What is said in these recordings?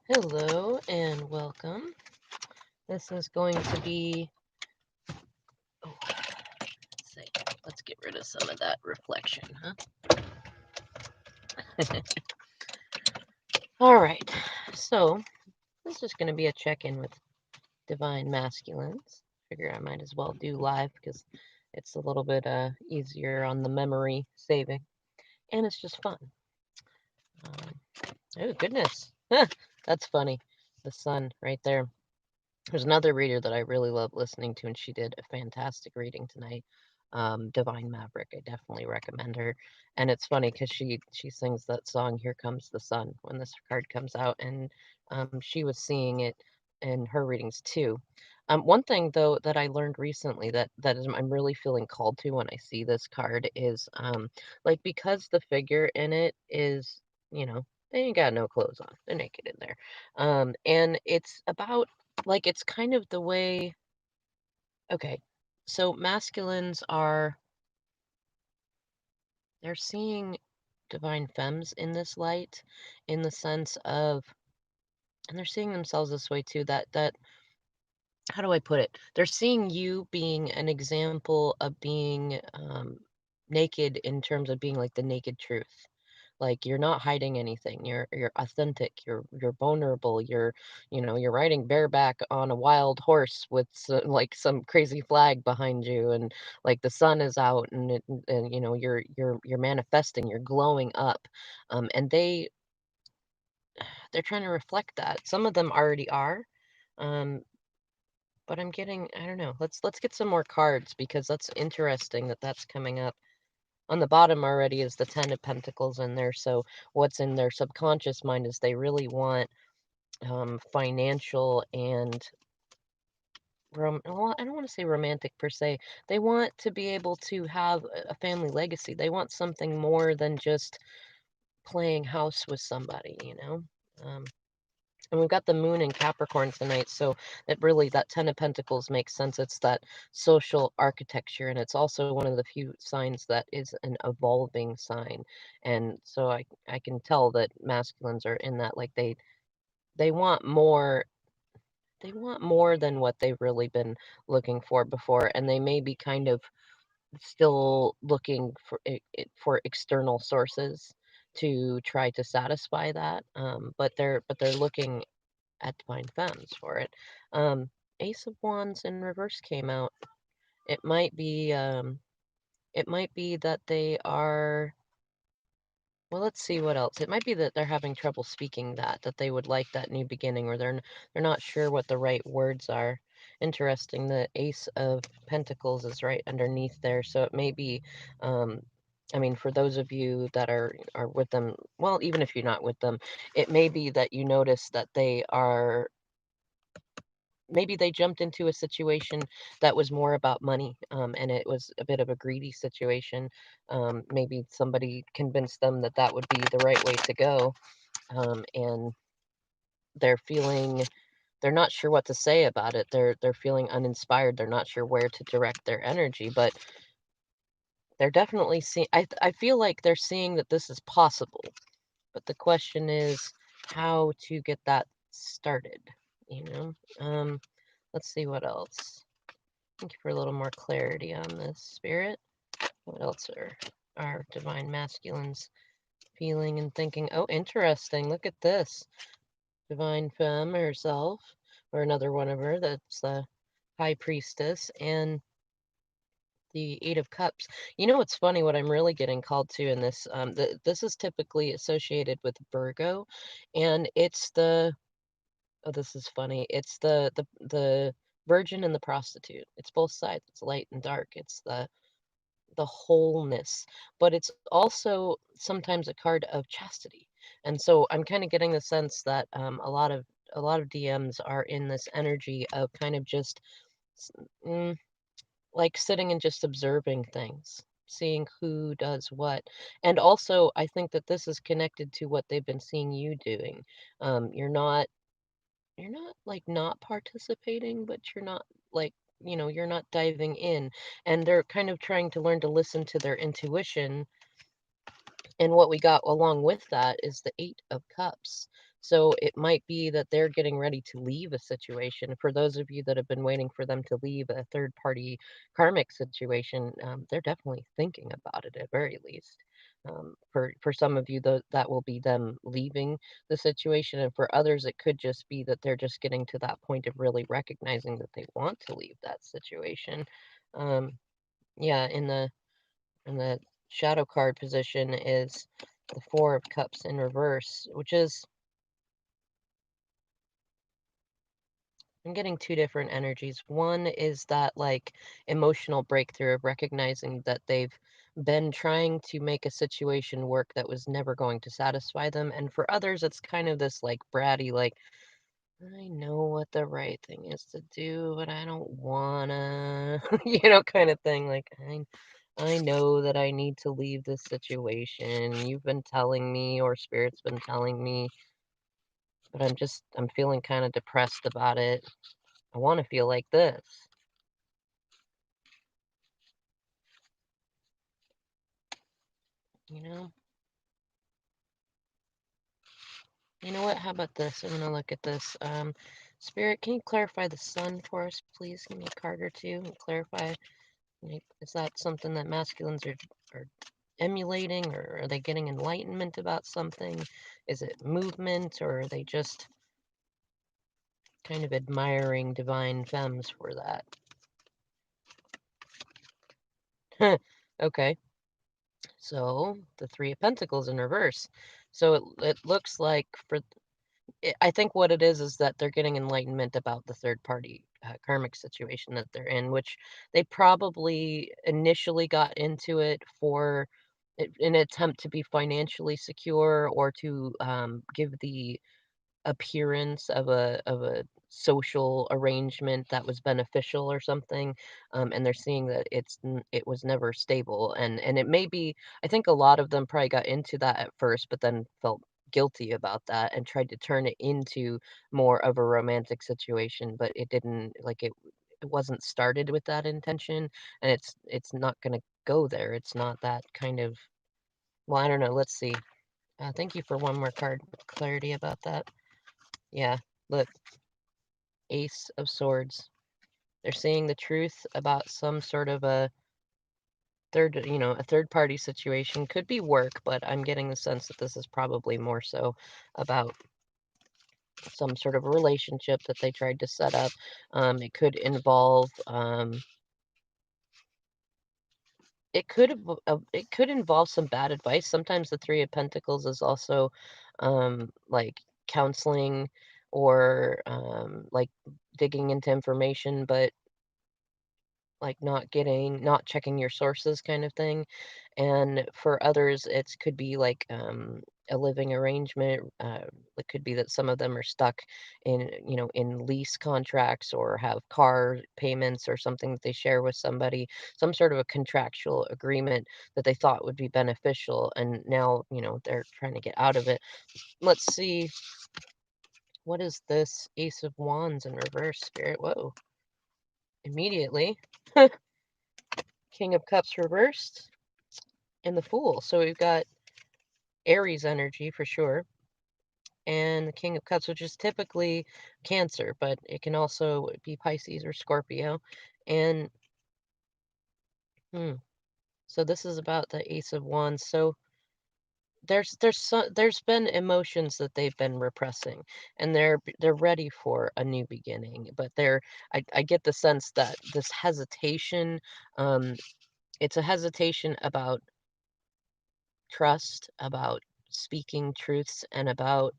Hello and welcome. This is going to be, oh, let's see, let's get rid of some of that reflection, huh? All right, so this is going to be a check-in with Divine Masculines. Figure I might as well do live because it's a little bit easier on the memory saving, and it's just fun. Oh, goodness. That's funny. The sun right there. There's another reader that I really love listening to, and she did a fantastic reading tonight. Divine Maverick. I definitely recommend her. And it's funny because she sings that song "Here Comes the Sun" when this card comes out, and she was seeing it in her readings too. One thing though that I learned recently I'm really feeling called to when I see this card is like because the figure in it is, you know, they ain't got no clothes on. They're naked in there. And it's about like it's kind of the way, okay, so masculines are, they're seeing divine femmes in this light, in the sense of, and they're seeing themselves this way too, that how do I put it? They're seeing you being an example of being naked in terms of being like the naked truth. Like you're not hiding anything. You're authentic. You're vulnerable. You're riding bareback on a wild horse with like some crazy flag behind you, and like the sun is out, and you're manifesting. You're glowing up, and they're trying to reflect that. Some of them already are, um, but I'm getting, I don't know. Let's get some more cards because that's interesting that that's coming up. On the bottom already is the 10 of Pentacles in there. So what's in their subconscious mind is they really want financial and well, I don't want to say romantic per se. They want to be able to have a family legacy. They want something more than just playing house with somebody, you know? Um, And we've got the moon in Capricorn tonight, so it really, that Ten of Pentacles makes sense. It's that social architecture, and it's also one of the few signs that is an evolving sign. And so I can tell that masculines are in that, like they want more. They want more than what they've really been looking for before, and they may be kind of still looking for for external sources to try to satisfy that. But they're looking at Divine Femmes for it. Ace of Wands in reverse came out. It might be that they are, well, let's see what else. It might be that they're having trouble speaking that they would like that new beginning, or they're not sure what the right words are. Interesting. The Ace of Pentacles is right underneath there, so it may be I mean, for those of you that are with them, well, even if you're not with them, it may be that you notice that they are, maybe they jumped into a situation that was more about money, and it was a bit of a greedy situation. Maybe somebody convinced them that that would be the right way to go, and they're feeling, they're not sure what to say about it. They're feeling uninspired. They're not sure where to direct their energy, but they're definitely seeing. I feel like they're seeing that this is possible, but the question is how to get that started. You know. Let's see what else. Thank you for a little more clarity on this, Spirit. What else are our divine masculines feeling and thinking? Oh, interesting. Look at this. Divine Femme herself, or another one of her, that's the High Priestess, and the Eight of Cups. You know what's funny? What I'm really getting called to in this, this is typically associated with Virgo, and it's the, oh, this is funny. It's the virgin and the prostitute. It's both sides. It's light and dark. It's the wholeness, but it's also sometimes a card of chastity. And so I'm kind of getting the sense that a lot of DMs are in this energy of kind of just s- mm, like sitting and just observing things, seeing who does what. And also, I think that this is connected to what they've been seeing you doing. You're not like not participating, but you're not like, you're not diving in. And they're kind of trying to learn to listen to their intuition. And what we got along with that is the Eight of Cups. So it might be that they're getting ready to leave a situation. For those of you that have been waiting for them to leave a third party karmic situation, they're definitely thinking about it at very least. For some of you, that will be them leaving the situation, and for others, it could just be that they're just getting to that point of really recognizing that they want to leave that situation. Um, yeah, in the shadow card position is the Four of Cups in reverse, which is, I'm getting two different energies. One is that like emotional breakthrough of recognizing that they've been trying to make a situation work that was never going to satisfy them. And for others, it's kind of this like bratty, like, I know what the right thing is to do, but I don't wanna, kind of thing. Like, I know that I need to leave this situation. You've been telling me, or Spirit's been telling me, but I'm feeling kind of depressed about it. I want to feel like this, you know? You know what? How about this? I'm gonna look at this. Spirit, can you clarify the sun for us, please? Give me a card or two and clarify. Like, is that something that masculines are emulating, or are they getting enlightenment about something? Is it movement, or are they just kind of admiring divine femmes for that? Okay, so the Three of Pentacles in reverse. So it looks like I think what it is that they're getting enlightenment about the third party karmic situation that they're in, which they probably initially got into it for an attempt to be financially secure, or to give the appearance of a social arrangement that was beneficial or something, and they're seeing that it was never stable, and it may be, I think a lot of them probably got into that at first but then felt guilty about that and tried to turn it into more of a romantic situation, but it didn't, like, it wasn't started with that intention, and it's not going to go there. It's not that kind of, well, I don't know, let's see. Thank you for one more card with clarity about that. Yeah, look, Ace of Swords. They're seeing the truth about some sort of a third party situation. Could be work, but I'm getting the sense that this is probably more so about some sort of relationship that they tried to set up. It could involve it could involve some bad advice. Sometimes the Three of Pentacles is also like counseling, or like digging into information, but like not checking your sources kind of thing. And for others, it could be like a living arrangement. It could be that some of them are stuck in lease contracts, or have car payments or something that they share with somebody, some sort of a contractual agreement that they thought would be beneficial, and now they're trying to get out of it. Let's see, what is this Ace of Wands in reverse, Spirit? Whoa, immediately. King of Cups reversed, and the Fool. So we've got Aries energy for sure, and the King of Cups, which is typically Cancer, but it can also be Pisces or Scorpio. And hmm, so this is about the Ace of Wands. So there's been emotions that they've been repressing, and they're ready for a new beginning. But I get the sense that this hesitation, um, it's a hesitation about trust, about speaking truths, and about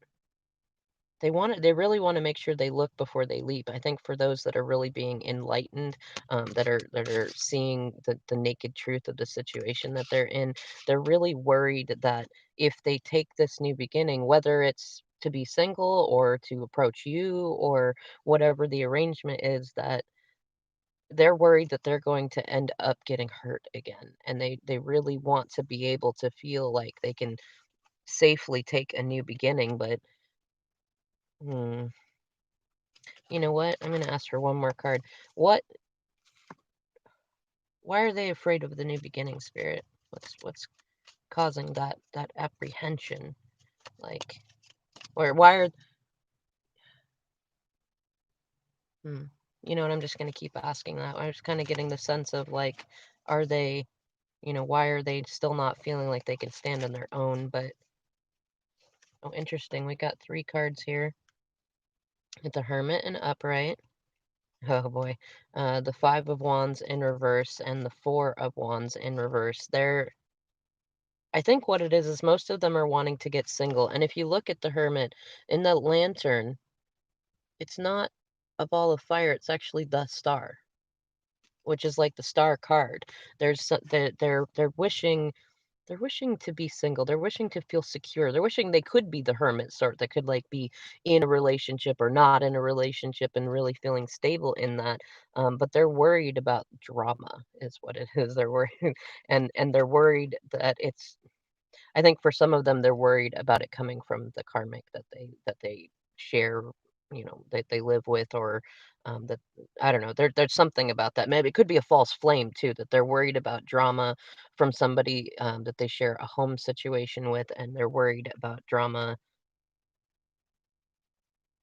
they really want to make sure they look before they leap. I think for those that are really being enlightened, that are seeing the naked truth of the situation that they're in, they're really worried that if they take this new beginning, whether it's to be single or to approach you or whatever the arrangement is, that they're worried that they're going to end up getting hurt again, and they really want to be able to feel like they can safely take a new beginning. But hmm, you know what? I'm gonna ask for one more card. What? Why are they afraid of the new beginning, Spirit? What's causing that apprehension? Like, Or why are hmm, you know what, I'm just gonna keep asking that. I was kinda getting the sense of, like, are they why are they still not feeling like they can stand on their own? But oh, interesting. We got 3 cards here. With the Hermit in upright. Oh boy. The Five of Wands in reverse and the Four of Wands in reverse. I think what it is most of them are wanting to get single. And if you look at the Hermit in the Lantern, it's not a ball of fire, it's actually the Star, which is like the star card. They're wishing to be single. They're wishing to feel secure. They're wishing they could be the hermit sort that could like be in a relationship or not in a relationship and really feeling stable in that. But they're worried about drama, is what it is. They're worried, and they're worried that it's. I think for some of them, they're worried about it coming from the karmic that they share, that they live with, or that I don't know. There's something about that. Maybe it could be a false flame too, that they're worried about drama from somebody that they share a home situation with, and they're worried about drama.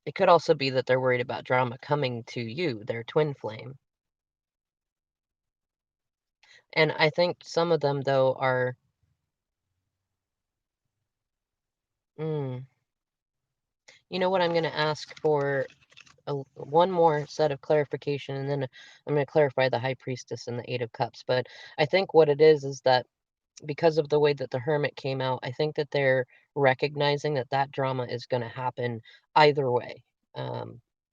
It could also be that they're worried about drama coming to you, their twin flame. And I think some of them though are, mm, you know what? I'm going to ask for one more set of clarification, and then I'm going to clarify the High Priestess and the Eight of Cups. But I think what it is that because of the way that the Hermit came out, I think that they're recognizing that that drama is going to happen either way,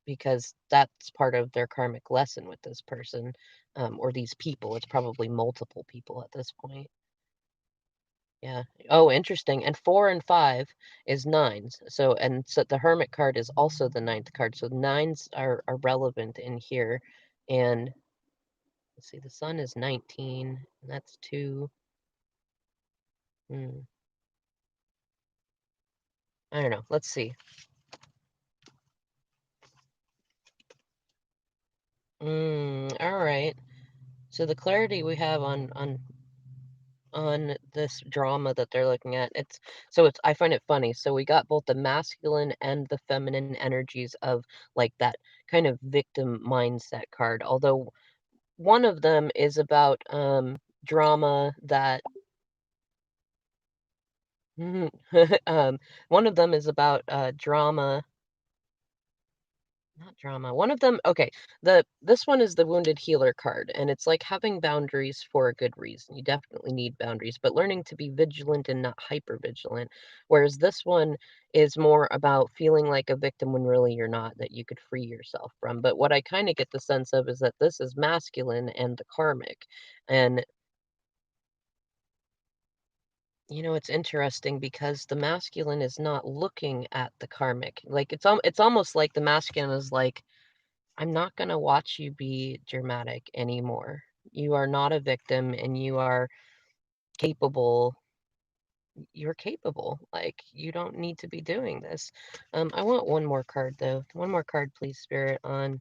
because that's part of their karmic lesson with this person, or these people. It's probably multiple people at this point. Yeah. Oh, interesting. And 4 and 5 is nines. So the Hermit card is also the ninth card. So nines are relevant in here. And let's see, the Sun is 19. And that's 2. Hmm, I don't know. Let's see. All right. So the clarity we have on this drama that they're looking at, it's I find it funny. So we got both the masculine and the feminine energies of like that kind of victim mindset card. Although one of them is about, drama that um, one of them is about, drama not drama. One of them okay, this one is the wounded healer card, and it's like having boundaries for a good reason. You definitely need boundaries, but learning to be vigilant and not hyper vigilant. Whereas this one is more about feeling like a victim when really you're not, that you could free yourself from. But what I kind of get the sense of is that this is masculine and the karmic. And it's interesting because the masculine is not looking at the karmic. Like it's almost like the masculine is like, I'm not going to watch you be dramatic anymore. You are not a victim and you are capable. You're capable. Like you don't need to be doing this. I want one more card though. One more card, please, Spirit, on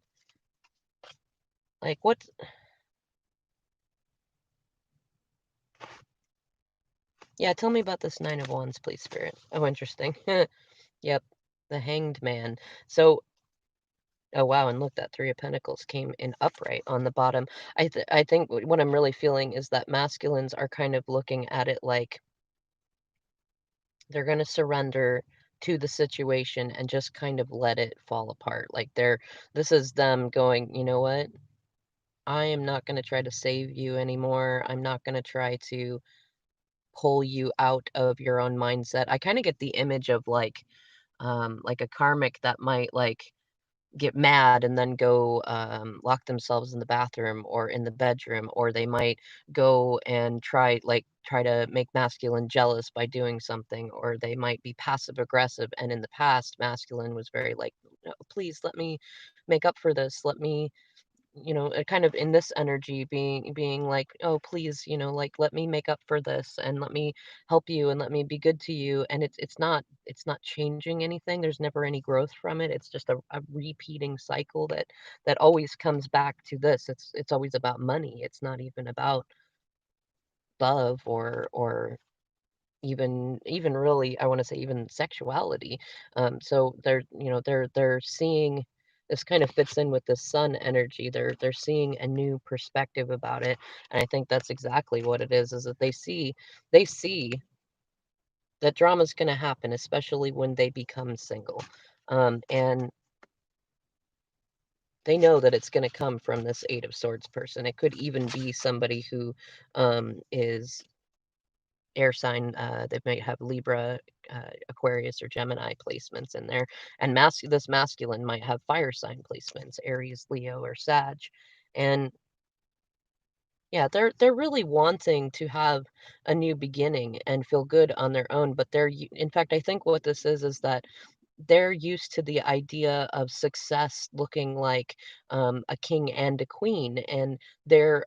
like what. Yeah, tell me about this Nine of Wands, please, Spirit. Oh, interesting. Yep, the Hanged Man. So oh, wow, and look, that 3 of Pentacles came in upright on the bottom. I think what I'm really feeling is that masculines are kind of looking at it like they're gonna surrender to the situation and just kind of let it fall apart. Like this is them going, "You know what? I am not gonna try to save you anymore. I'm not gonna try to pull you out of your own mindset." I kinda get the image of like a karmic that might, like, get mad and then go lock themselves in the bathroom or in the bedroom, or they might go and try to make masculine jealous by doing something, or they might be passive aggressive, and in the past masculine was very like, "No, please let me make up for this, let me," kind of in this energy being like, "Oh, please, like let me make up for this and let me help you and let me be good to you." And it's not changing anything. There's never any growth from it. It's just a repeating cycle that always comes back to this. It's always about money. It's not even about love or even really, I want to say, even sexuality. So they're seeing, this kind of fits in with the sun energy. They're seeing a new perspective about it, and I think that's exactly what it is that they see that drama's going to happen, especially when they become single. And they know that it's going to come from this Eight of Swords person. It could even be somebody who is air sign. They might have Libra, Aquarius, or Gemini placements in there, and this masculine might have fire sign placements, Aries, Leo, or Sag. And yeah, they're really wanting to have a new beginning and feel good on their own, but in fact, I think what this is that they're used to the idea of success looking like a king and a queen, and they're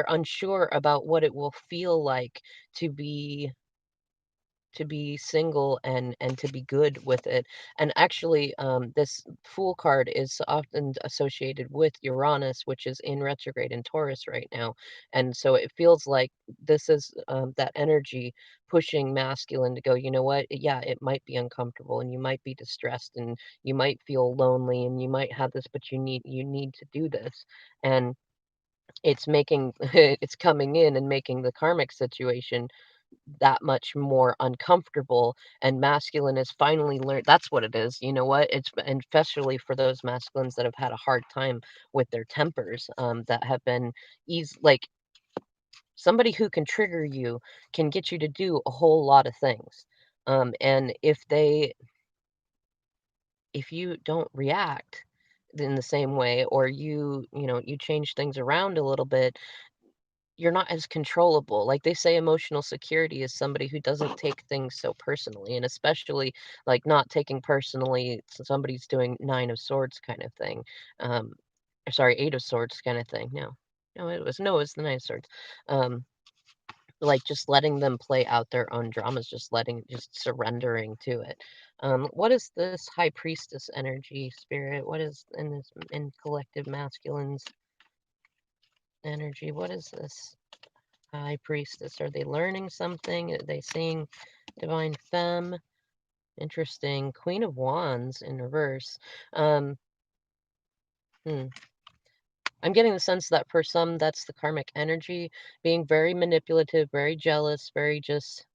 unsure about what it will feel like to be single and to be good with it. And actually, this Fool card is often associated with Uranus, which is in retrograde in Taurus right now. And so it feels like this is that energy pushing masculine to go, you know what? Yeah, it might be uncomfortable and you might be distressed and you might feel lonely and you might have this, but you need to do this. And it's making it's coming in and making the karmic situation that much more uncomfortable, and masculine has finally learned that's what it is. You know what? And especially for those masculines that have had a hard time with their tempers, that have been easy, like somebody who can trigger you can get you to do a whole lot of things. And if you don't react in the same way, or you change things around a little bit, you're not as controllable. Like they say, emotional security is somebody who doesn't take things so personally, and especially like not taking personally somebody's doing Nine of Swords kind of thing. Or sorry, Eight of Swords kind of thing. No, it was the Nine of Swords. Um, like just letting them play out their own dramas, just surrendering to it. What is this High Priestess energy spirit? What is in collective masculines energy? What is this? High Priestess. Are they learning something? Are they seeing Divine Femme? Interesting. Queen of Wands in reverse. Um, hmm. I'm getting the sense that for some, that's the karmic energy, being very manipulative, very jealous, very just,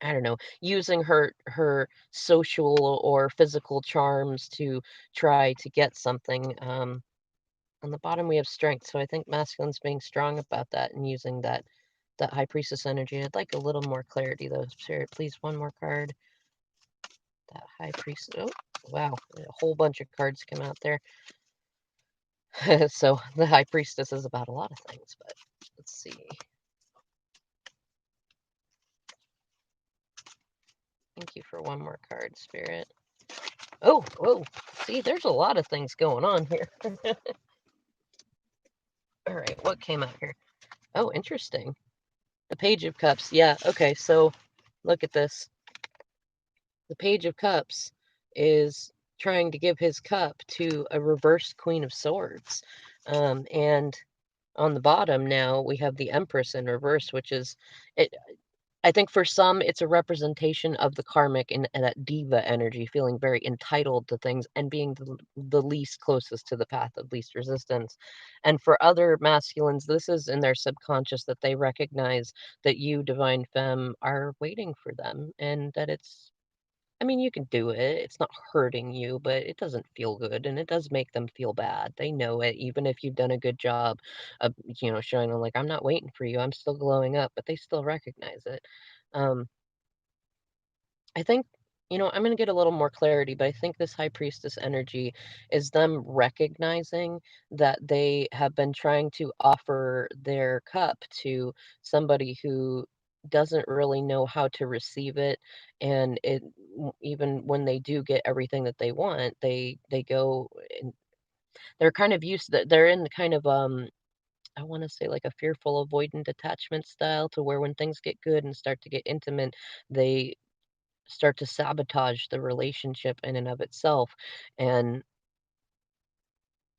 I don't know, using her social or physical charms to try to get something. On the bottom, we have strength, so I think masculine's being strong about that and using that high priestess energy. I'd like a little more clarity though. Spirit, please, one more card. That high priest. Oh, wow, a whole bunch of cards come out there. So the high priestess is about a lot of things, but let's see. Thank you for one more card, Spirit. Oh, whoa. See, there's a lot of things going on here. All right, what came out here? Oh, interesting. The Page of Cups. Yeah, okay, so look at this. The Page of Cups is trying to give his cup to a reversed Queen of Swords. And on the bottom now we have the Empress in reverse, which is it. I think for some it's a representation of the karmic and that diva energy, feeling very entitled to things and being the least closest to the path of least resistance. And for other masculines, this is in their subconscious that they recognize that you, divine femme, are waiting for them, and that it's, I mean, you can do it. It's not hurting you, but it doesn't feel good, and it does make them feel bad. They know it, even if you've done a good job of, showing them like, I'm not waiting for you. I'm still glowing up, but they still recognize it. Um, I think, I'm going to get a little more clarity, but I think this high priestess energy is them recognizing that they have been trying to offer their cup to somebody who doesn't really know how to receive it. And even when they do get everything that they want, they go and they're kind of used to, they're in the kind of I want to say like a fearful avoidant attachment style, to where when things get good and start to get intimate, they start to sabotage the relationship in and of itself. And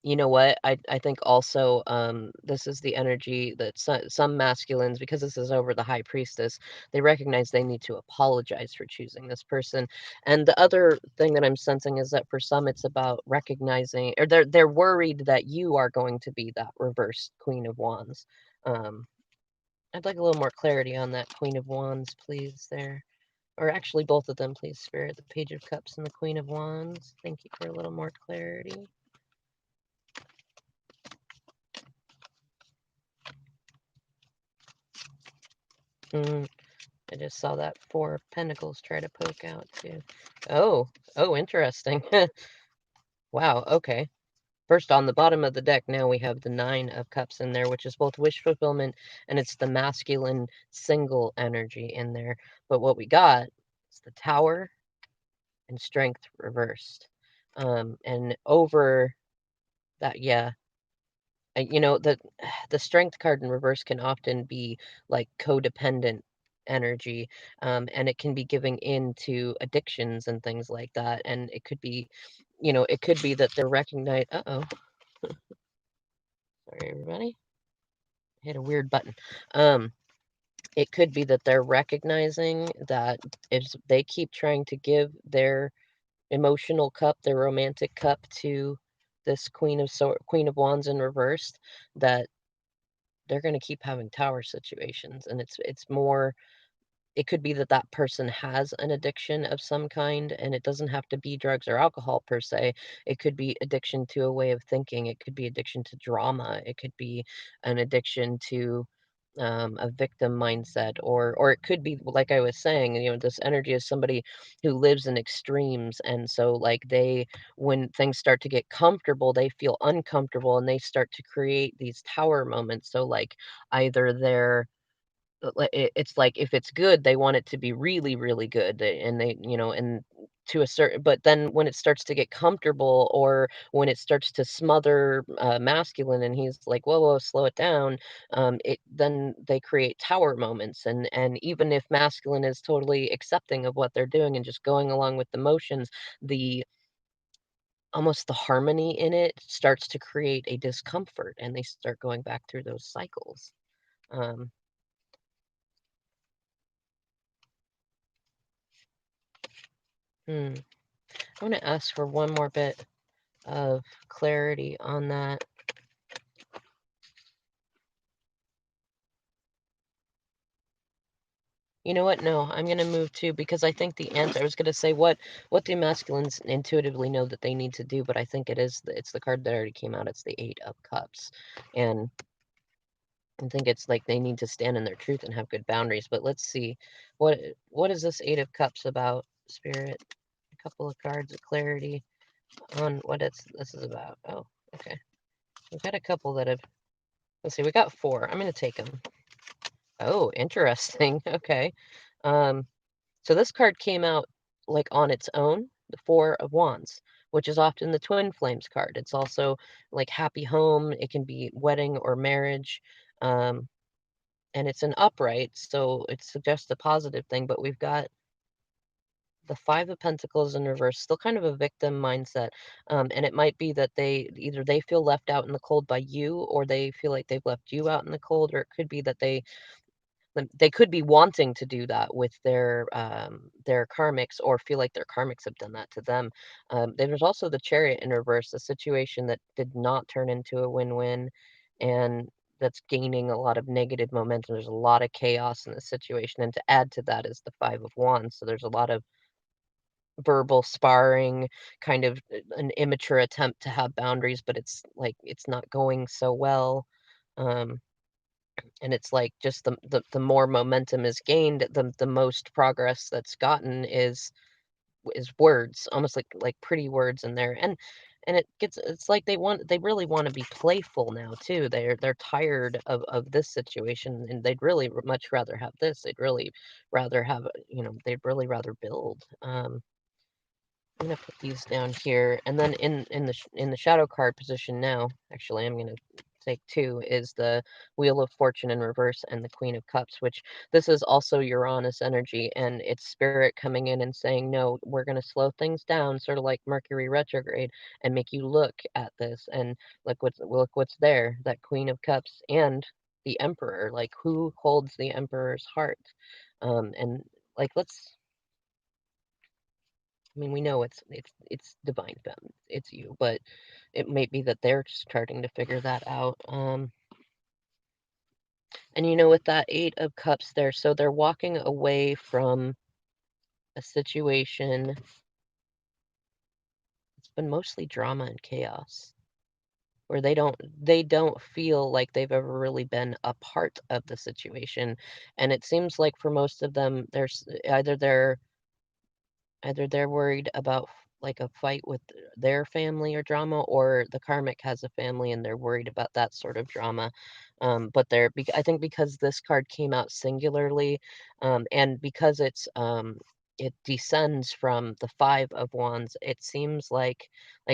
You know what? I think also, this is the energy that some masculines, because this is over the high priestess, they recognize they need to apologize for choosing this person. And the other thing that I'm sensing is that for some, it's about recognizing, or they're worried that you are going to be that reversed Queen of Wands. Um, I'd like a little more clarity on that Queen of Wands, please, there. Or actually, both of them, please, Spirit. The Page of Cups and the Queen of Wands. Thank you for a little more clarity. Hmm. I just saw that Four of Pentacles try to poke out too. Oh, oh, interesting. Wow, okay. First, on the bottom of the deck, now we have the Nine of Cups in there, which is both wish fulfillment and it's the masculine single energy in there. But what we got is the Tower and Strength reversed. And over that, yeah, you know, the strength card in reverse can often be like codependent energy, and it can be giving in to addictions and things like that. And it could be, you know, it could be that they're recognize. Uh-oh, sorry everybody, hit a weird button. Um, it could be that they're recognizing that if they keep trying to give their emotional cup, their romantic cup to this Queen of Wands in reversed, that they're going to keep having tower situations, and it's more, it could be that that person has an addiction of some kind, and it doesn't have to be drugs or alcohol per se. It could be addiction to a way of thinking, it could be addiction to drama, it could be an addiction to a victim mindset, or it could be, like I was saying, you know, this energy is somebody who lives in extremes, and so like they, when things start to get comfortable, they feel uncomfortable and they start to create these tower moments. So like either they're it's like if it's good, they want it to be really, really good, and they, you know, and to a certain, but then when it starts to get comfortable, or when it starts to smother masculine, and he's like, whoa, whoa, slow it down, it then they create tower moments, and even if masculine is totally accepting of what they're doing and just going along with the motions, the almost the harmony in it starts to create a discomfort, and they start going back through those cycles. um, hmm. I want to ask for one more bit of clarity on that. You know what? No, I'm going to move to, because I think the answer, I was going to say what do masculines intuitively know that they need to do, but I think it's the card that already came out. It's the Eight of Cups. And I think it's like they need to stand in their truth and have good boundaries. But let's see. What is this Eight of Cups about, Spirit? A couple of cards of clarity on what this is about. Oh, okay. We've got a couple that have, let's see, we got four. I'm going to take them. Oh, interesting. Okay. Um, so this card came out like on its own, the Four of Wands, which is often the twin flames card. It's also like happy home. It can be wedding or marriage. Um, and it's an upright, so it suggests a positive thing, but we've got the Five of Pentacles in reverse, still kind of a victim mindset. And it might be that they feel left out in the cold by you, or they feel like they've left you out in the cold, or it could be that they could be wanting to do that with their karmics, or feel like their karmics have done that to them. There's also the Chariot in reverse, a situation that did not turn into a win-win, and that's gaining a lot of negative momentum. There's a lot of chaos in the situation, and to add to that is the Five of Wands. So there's a lot of verbal sparring, kind of an immature attempt to have boundaries, but it's like it's not going so well. Um, and it's like just the more momentum is gained, the most progress that's gotten is words, almost like pretty words in there. And it's like they really want to be playful now too. They're tired of this situation, and they'd really much rather have this. They'd really rather have, you know, they'd really rather build. I'm gonna put these down here, and then in the shadow card position now. Actually, I'm gonna mistake too, is the Wheel of Fortune in reverse and the Queen of Cups, which this is also Uranus energy, and it's spirit coming in and saying, no, we're going to slow things down, sort of like Mercury retrograde, and make you look at this and look what's there, that Queen of Cups and the Emperor. Like, who holds the Emperor's heart? And like, let's. I mean, we know it's divine feminine, it's you, but it may be that they're starting to figure that out. And with that Eight of Cups there, so they're walking away from a situation. It's been mostly drama and chaos, where they don't feel like they've ever really been a part of the situation, and it seems like for most of them, there's either they're worried about like a fight with their family or drama, or the karmic has a family and they're worried about that sort of drama. But I think because this card came out singularly, and because it descends from the Five of Wands, it seems like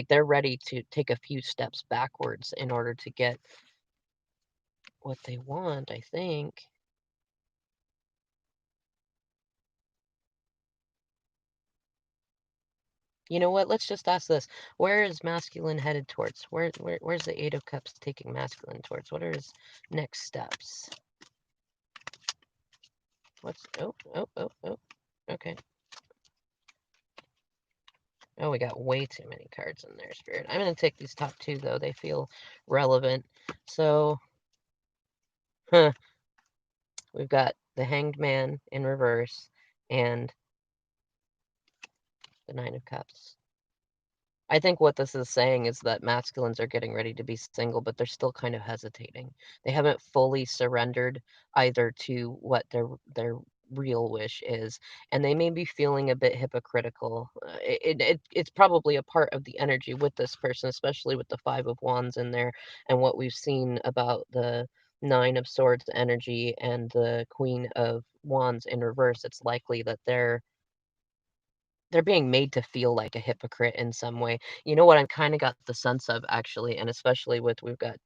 they're ready to take a few steps backwards in order to get what they want, I think. You know what? Let's just ask this. Where is masculine headed towards? Where's the Eight of Cups taking masculine towards? What are his next steps? Oh. Okay. Oh, we got way too many cards in there, Spirit. I'm going to take these top two, though. They feel relevant. So, huh, we've got the Hanged Man in reverse and the Nine of Cups. I think what this is saying is that masculines are getting ready to be single, but they're still kind of hesitating. They haven't fully surrendered either to what their real wish is, and they may be feeling a bit hypocritical. It's probably a part of the energy with this person, especially with the Five of Wands in there, and what we've seen about the Nine of Swords energy and the Queen of Wands in reverse. It's likely that they're being made to feel like a hypocrite in some way. You know what I kinda got the sense of, actually, and especially with we've got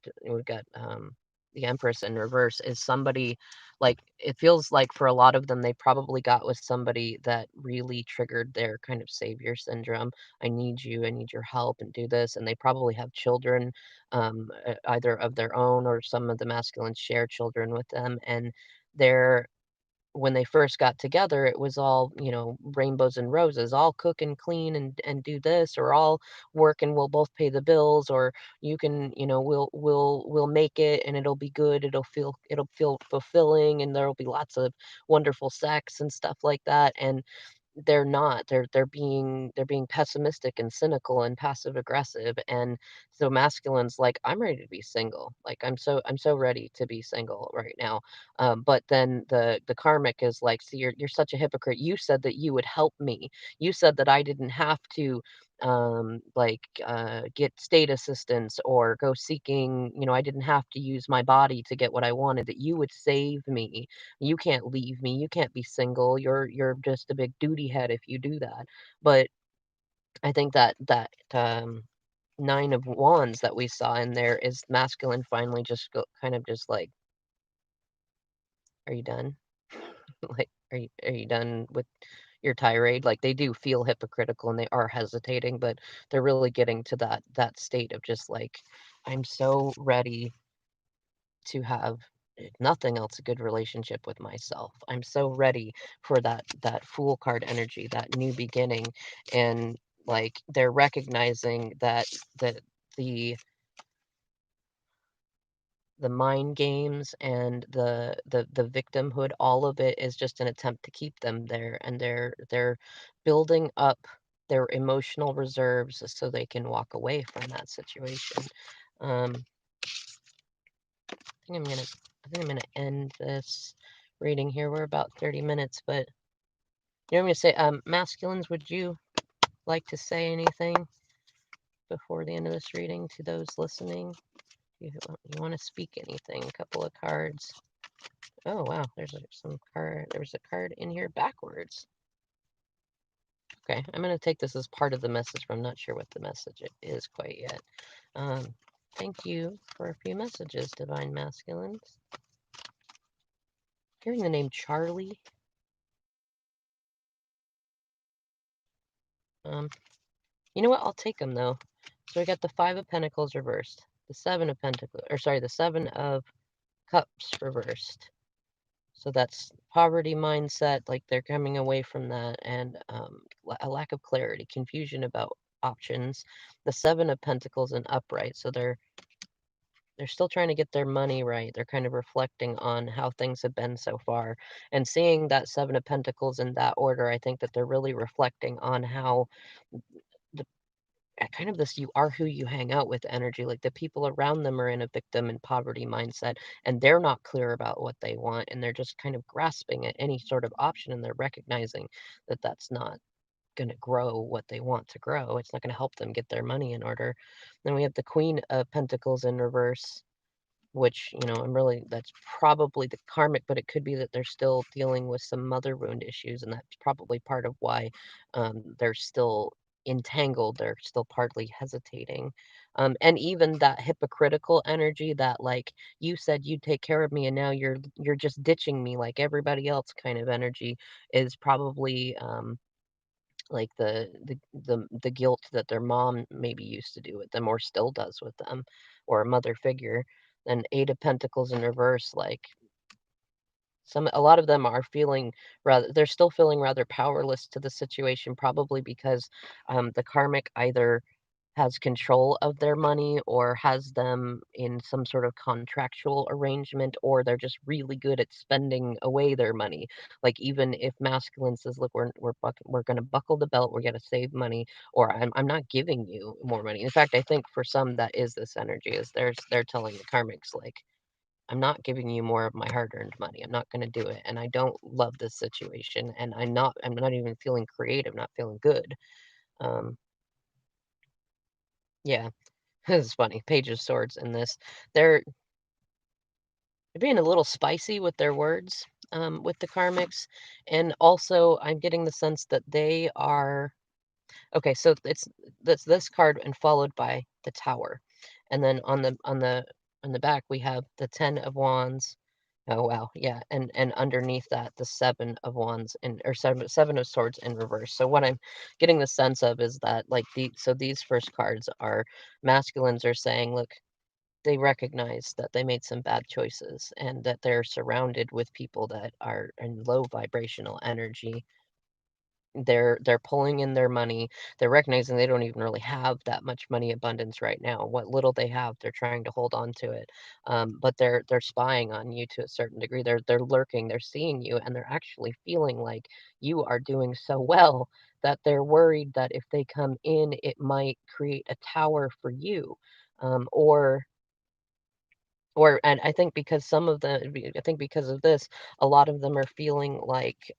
the Empress in reverse, is somebody like, it feels like for a lot of them, they probably got with somebody that really triggered their kind of savior syndrome. "I need you, I need your help, and do this," and they probably have children, either of their own, or some of the masculines share children with them, and they're when they first got together, it was all, rainbows and roses, all cook and clean and do this, or all work and we'll both pay the bills, or you can, we'll make it and it'll be good. It'll feel fulfilling, and there'll be lots of wonderful sex and stuff like that. And they're not. They're being pessimistic and cynical and passive aggressive, and so masculine's like, I'm ready to be single. Like, I'm so ready to be single right now. But then the karmic is like, see, you're such a hypocrite. You said that you would help me. You said that I didn't have to get state assistance or go seeking, I didn't have to use my body to get what I wanted, that you would save me. You can't leave me. You can't be single. You're just a big duty head if you do that. But I think that Nine of Wands that we saw in there is masculine finally just kind of just like, are you done? Like, are you done with your tirade? Like, they do feel hypocritical and they are hesitating, but they're really getting to that state of just like, I'm so ready to have, if nothing else, a good relationship with myself. I'm so ready for that Fool card energy, that new beginning. And like, they're recognizing that the the mind games and the victimhood, all of it is just an attempt to keep them there, and they're building up their emotional reserves so they can walk away from that situation. um I think I'm gonna end this reading here. We're about 30 minutes, but I'm gonna say, masculines, would you like to say anything before the end of this reading to those listening? You want to speak anything? A couple of cards. Oh wow, there was a card in here backwards. Okay, I'm gonna take this as part of the message, but I'm not sure what the message is quite yet. Um, Thank you for a few messages, Divine Masculines. Hearing the name Charlie. You know what? I'll take them though. So we got the Five of Pentacles reversed, the Seven of Pentacles, or sorry, the Seven of Cups reversed. So that's poverty mindset, like they're coming away from that, and a lack of clarity, confusion about options. The Seven of Pentacles and upright, so they're still trying to get their money right. They're kind of reflecting on how things have been so far, and seeing that Seven of Pentacles in that order, I think that they're really reflecting on how the kind of this you are who you hang out with energy, like the people around them are in a victim and poverty mindset, and they're not clear about what they want, and they're just kind of grasping at any sort of option, and they're recognizing that that's not going to grow what they want to grow. It's not going to help them get their money in order. Then we have the Queen of Pentacles in reverse, which, I'm really, that's probably the karmic, but it could be that they're still dealing with some mother wound issues, and that's probably part of why they're still entangled. They're still partly hesitating. And even that hypocritical energy, that like you said you'd take care of me and now you're just ditching me like everybody else kind of energy, is probably like the guilt that their mom maybe used to do with them or still does with them, or a mother figure. Then Eight of Pentacles in reverse, like a lot of them are feeling rather, they're still feeling rather powerless to the situation, probably because the karmic either has control of their money or has them in some sort of contractual arrangement, or they're just really good at spending away their money. Like even if masculine says, look, we're going to buckle the belt, we're going to save money, or I'm not giving you more money. In fact, I think for some that is this energy, is they're telling the karmics, like, I'm not giving you more of my hard-earned money. I'm not going to do it. And I don't love this situation. And I'm not even feeling creative, not feeling good. Um, yeah, it's funny. Page of Swords in this. They're being a little spicy with their words, with the karmics. And also I'm getting the sense that they are okay, so that's this card and followed by the Tower. And then on the back we have the Ten of Wands. Oh wow, yeah, and underneath that the Seven of Wands, and or seven of Swords in reverse. So what I'm getting the sense of is that like these first cards are masculines are saying, look, they recognize that they made some bad choices and that they're surrounded with people that are in low vibrational energy. They're pulling in their money. They're recognizing they don't even really have that much money abundance right now. What little they have, they're trying to hold on to it. But they're spying on you to a certain degree. They're lurking. They're seeing you, and they're actually feeling like you are doing so well that they're worried that if they come in, it might create a tower for you, or and I think because I think because of this, a lot of them are feeling like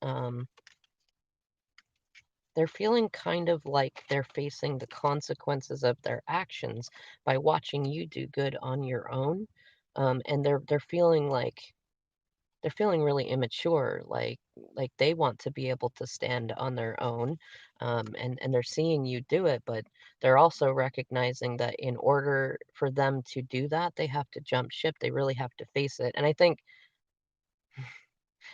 they're feeling kind of like they're facing the consequences of their actions by watching you do good on your own. And they're feeling really immature, like they want to be able to stand on their own. And they're seeing you do it, but they're also recognizing that in order for them to do that, they have to jump ship. They really have to face it. And I think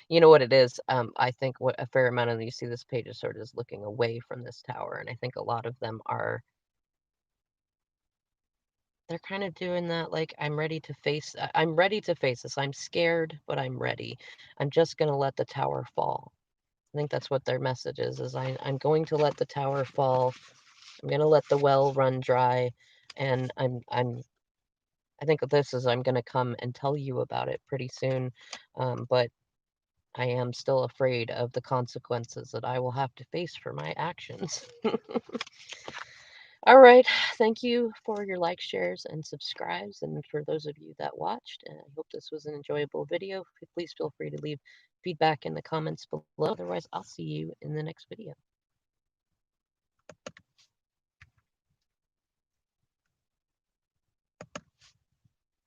you know what it is? I think what a fair amount of you see this page is sort of is looking away from this tower, and I think a lot of them are they're kind of doing that like I'm ready to face this. I'm scared, but I'm ready. I'm just gonna let the tower fall. I think that's what their message is I'm going to let the tower fall. I'm gonna let the well run dry, and I think this is I'm gonna come and tell you about it pretty soon. But I am still afraid of the consequences that I will have to face for my actions. All right. Thank you for your likes, shares, and subscribes. And for those of you that watched, I hope this was an enjoyable video. Please feel free to leave feedback in the comments below. Otherwise, I'll see you in the next video.